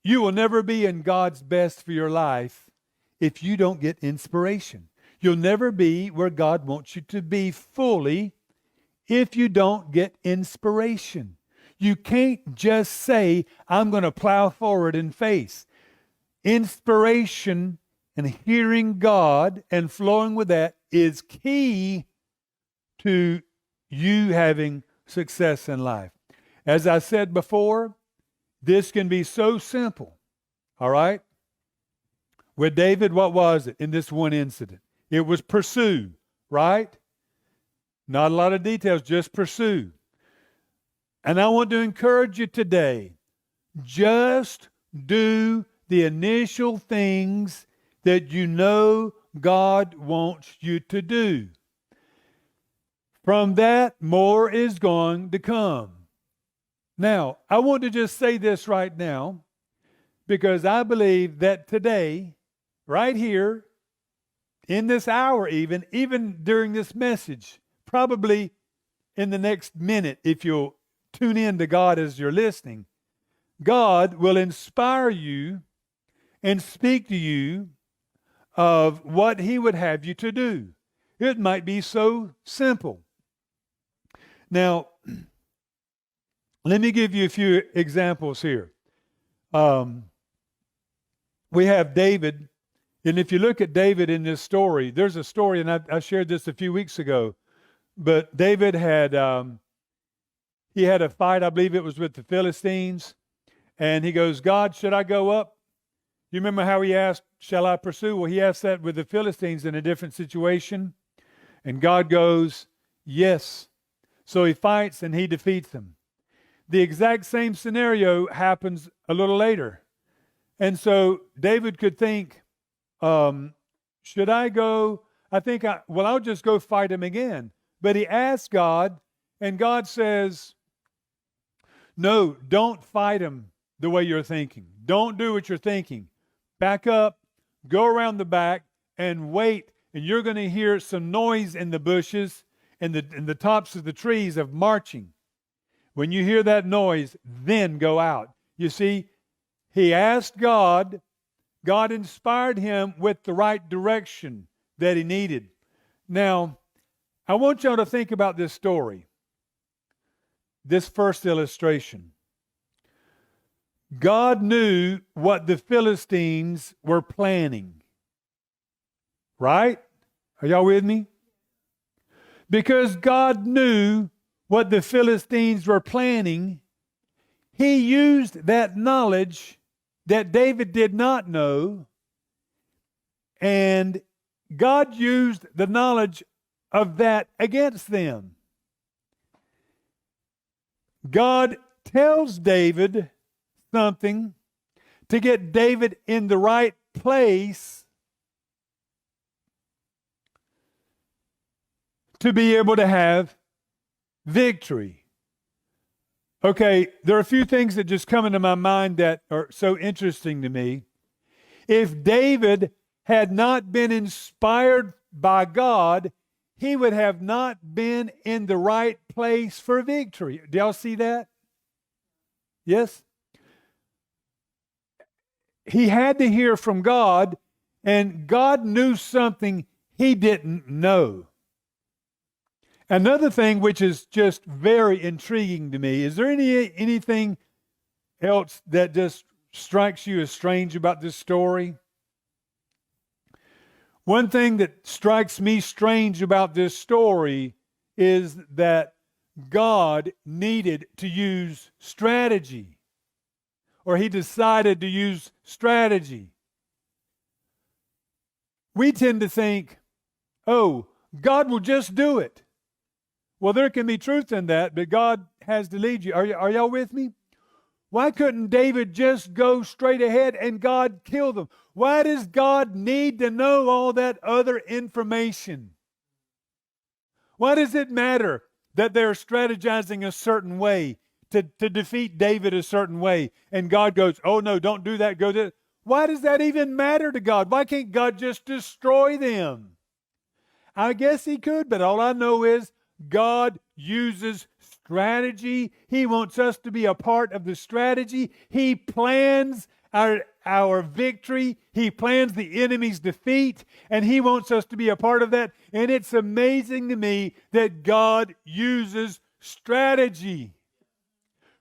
You will never be in God's best for your life if you don't get inspiration. You'll never be where God wants you to be fully if you don't get inspiration. You can't just say, I'm going to plow forward in faith. Inspiration and hearing God and flowing with that is key to you having success in life. As I said before, this can be so simple. All right? With David, what was it in this one incident? It was pursue, right? Not a lot of details, just pursue. And I want to encourage you today, just do the initial things that you know God wants you to do. From that, more is going to come. Now, I want to just say this right now, because I believe that today, right here, in this hour even during this message, probably in the next minute, if you'll tune in to God as you're listening, God will inspire you and speak to you of what He would have you to do. It might be so simple. Now, let me give you a few examples here. We have David, and if you look at David in this story, there's a story, and I shared this a few weeks ago, but David had he had a fight, I believe it was with the Philistines, and he goes, God, should I go up? You remember how he asked, shall I pursue? Well, he asked that with the Philistines in a different situation, and God goes, yes. So he fights and he defeats them. The exact same scenario happens a little later. And so David could think, should I go? I'll just go fight him again. But he asks God, and God says, no, don't fight him the way you're thinking. Don't do what you're thinking. Back up, go around the back, and wait. And you're going to hear some noise in the bushes and the tops of the trees of marching. When you hear that noise, then go out. You see, he asked God. God inspired him with the right direction that he needed. Now, I want y'all to think about this story, this first illustration. God knew what the Philistines were planning. Right? Are y'all with me? Because God knew what the Philistines were planning, He used that knowledge that David did not know, and God used the knowledge of that against them. God tells David something to get David in the right place to be able to have victory. Okay, there are a few things that just come into my mind that are so interesting to me. If David had not been inspired by God, he would have not been in the right place for victory. Do y'all see that? Yes? He had to hear from God, and God knew something he didn't know. Another thing which is just very intriguing to me, is there anything else that just strikes you as strange about this story? One thing that strikes me strange about this story is that God needed to use strategy, or He decided to use strategy. We tend to think, oh, God will just do it. Well, there can be truth in that, but God has to lead you. Are y'all with me? Why couldn't David just go straight ahead and God kill them? Why does God need to know all that other information? Why does it matter that they're strategizing a certain way to defeat David a certain way? And God goes, oh no, don't do that, go this. Why does that even matter to God? Why can't God just destroy them? I guess He could, but all I know is God uses strategy. He wants us to be a part of the strategy. He plans our victory. He plans the enemy's defeat, and He wants us to be a part of that. And it's amazing to me that God uses strategy.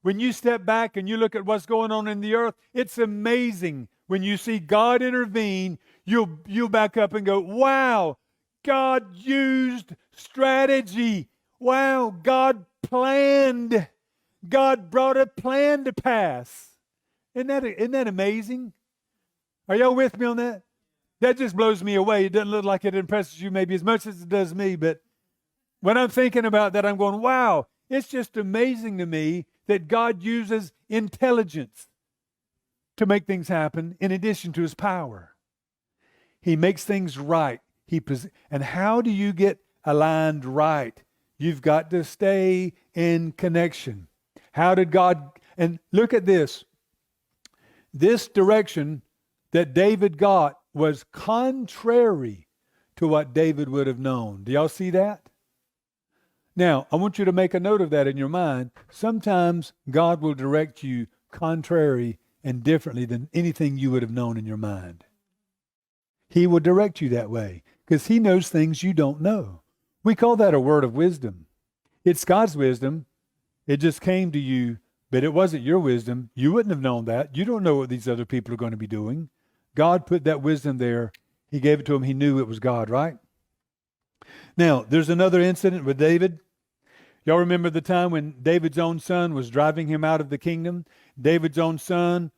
When you step back and you look at what's going on in the earth, it's amazing. When you see God intervene, you'll back up and go, wow, God used strategy. Wow, God planned. God brought a plan to pass. Isn't that amazing? Are y'all with me on that? That just blows me away. It doesn't look like it impresses you maybe as much as it does me, but when I'm thinking about that, I'm going, wow, it's just amazing to me that God uses intelligence to make things happen in addition to His power. He makes things right. And how do you get aligned right? You've got to stay in connection. How did God, and look at this. This direction that David got was contrary to what David would have known. Do y'all see that? Now, I want you to make a note of that in your mind. Sometimes God will direct you contrary and differently than anything you would have known in your mind. He will direct you that way because He knows things you don't know. We call that a word of wisdom. It's God's wisdom. It just came to you, but it wasn't your wisdom. You wouldn't have known that. You don't know what these other people are going to be doing. God put that wisdom there. He gave it to him. He knew it was God, right? Now, there's another incident with David. Y'all remember the time when David's own son was driving him out of the kingdom? David's own son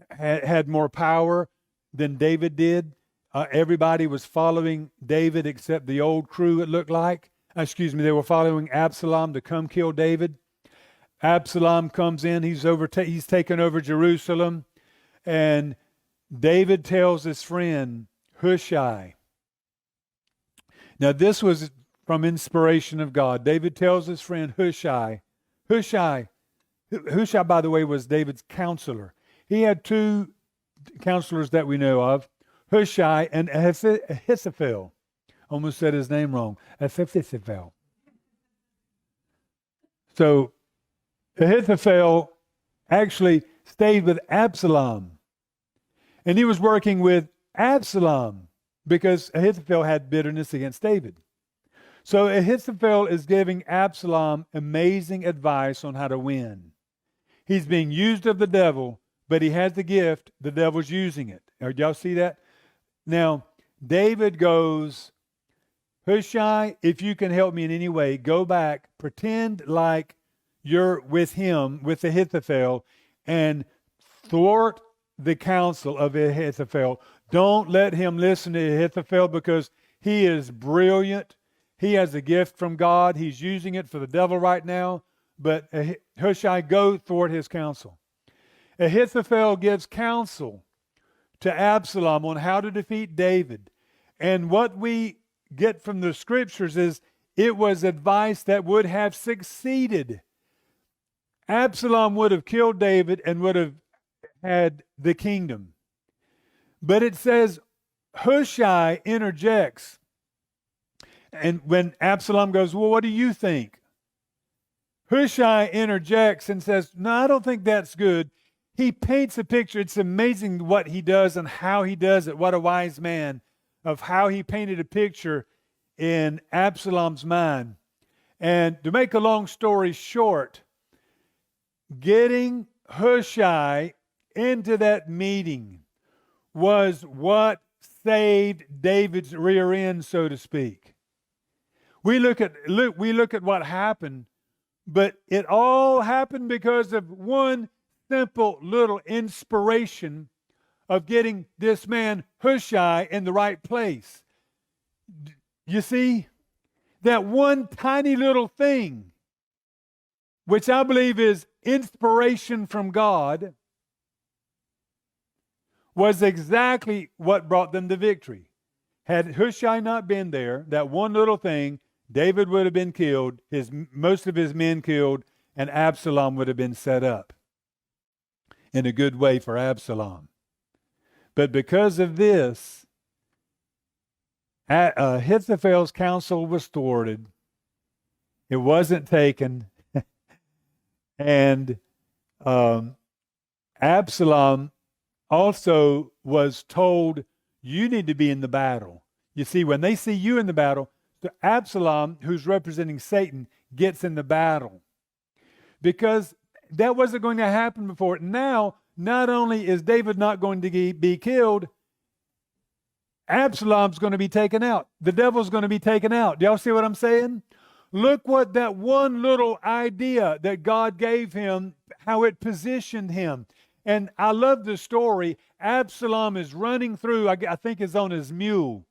had more power than David did. Everybody was following David except the old crew, it looked like. They were following Absalom to come kill David. Absalom comes in. He's taken over Jerusalem. And David tells his friend Hushai. Now, this was from inspiration of God. David tells his friend Hushai. Hushai, by the way, was David's counselor. He had two counselors that we know of, Hushai and Ahithophel. Almost said his name wrong. Ahithophel. So Ahithophel actually stayed with Absalom. And he was working with Absalom because Ahithophel had bitterness against David. So Ahithophel is giving Absalom amazing advice on how to win. He's being used of the devil, but he has the gift. The devil's using it. Y'all see that? Now, David goes, Hushai, if you can help me in any way, go back, pretend like you're with him, with Ahithophel, and thwart the counsel of Ahithophel. Don't let him listen to Ahithophel because he is brilliant. He has a gift from God. He's using it for the devil right now. But Hushai, go thwart his counsel. Ahithophel gives counsel to Absalom on how to defeat David. And what we get from the scriptures is it was advice that would have succeeded. Absalom would have killed David and would have had the kingdom. But it says Hushai interjects. And when Absalom goes, well, what do you think? Hushai interjects and says, no, I don't think that's good. He paints a picture. It's amazing what he does and how he does it. What a wise man, of how he painted a picture in Absalom's mind. And to make a long story short, getting Hushai into that meeting was what saved David's rear end, so to speak. We look at what happened, but it all happened because of one simple little inspiration of getting this man Hushai in the right place. You see, that one tiny little thing, which I believe is inspiration from God, was exactly what brought them the victory. Had Hushai not been there, that one little thing, David would have been killed, most of his men killed, and Absalom would have been set up in a good way for Absalom. But because of this, Ahithophel's counsel was thwarted. It wasn't taken. And Absalom also was told, you need to be in the battle. You see, when they see you in the battle, so Absalom, who's representing Satan, gets in the battle. Because that wasn't going to happen before. Now, not only is David not going to be killed, Absalom's going to be taken out. The devil's going to be taken out. Do y'all see what I'm saying? Look what that one little idea that God gave him, how it positioned him. And I love the story. Absalom is running through, I think it's on his mule.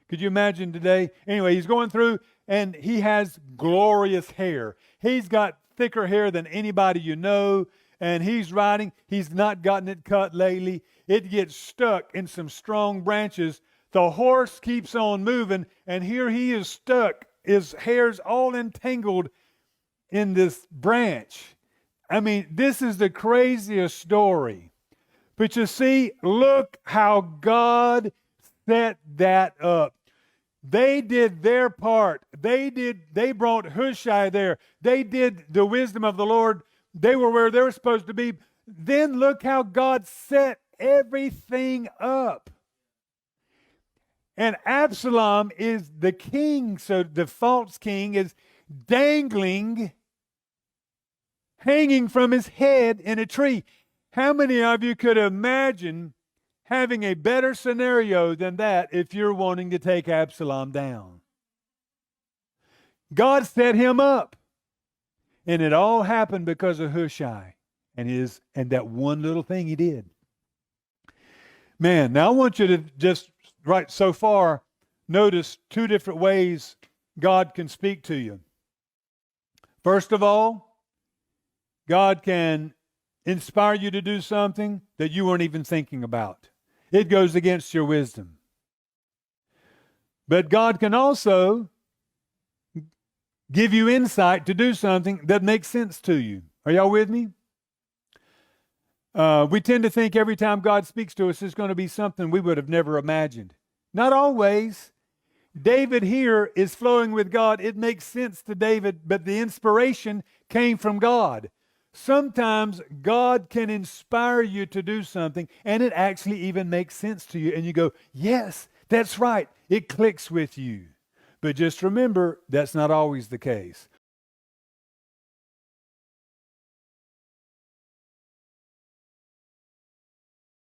Could you imagine today? Anyway, he's going through and he has glorious hair. He's got thicker hair than anybody you know. And he's riding. He's not gotten it cut lately. It gets stuck in some strong branches. The horse keeps on moving, and here he is stuck. His hair's all entangled in this branch. I mean, this is the craziest story. But you see, look how God set that up. They did their part. They brought Hushai there. They did the wisdom of the Lord. They were where they were supposed to be. Then look how God set everything up. And Absalom is the king, so the false king is dangling, hanging from his head in a tree. How many of you could imagine having a better scenario than that if you're wanting to take Absalom down? God set him up. And it all happened because of Hushai and that one little thing he did. Man, now I want you to just, right so far, notice two different ways God can speak to you. First of all, God can inspire you to do something that you weren't even thinking about. It goes against your wisdom. But God can also give you insight to do something that makes sense to you. Are y'all with me? We tend to think every time God speaks to us, it's going to be something we would have never imagined. Not always. David here is flowing with God. It makes sense to David, but the inspiration came from God. Sometimes God can inspire you to do something, and it actually even makes sense to you. And you go, yes, that's right. It clicks with you. But just remember, that's not always the case.